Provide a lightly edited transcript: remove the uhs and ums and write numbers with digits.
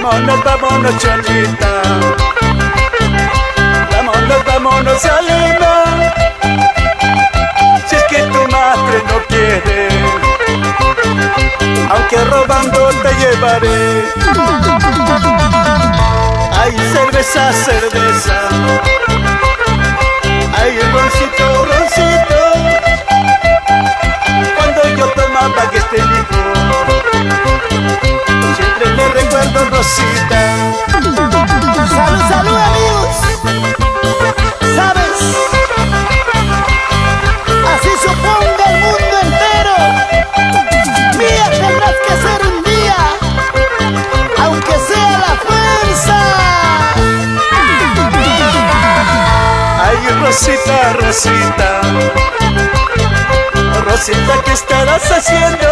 Vámonos, vámonos, Cholita. Vámonos, vámonos a Lima. Si es que tu madre no quiere, aunque robando te llevaré. Ay, cerveza, cerveza. Ay, roncito, roncito. Cuando yo tomaba este licor, siempre me recuerdo Rosita. Salud, salud, amigos. ¿Sabes? Así se oponga el mundo entero. Mía tendrás que ser un día, aunque sea la fuerza. Ay, Rosita, Rosita. Rosita, ¿qué estarás haciendo?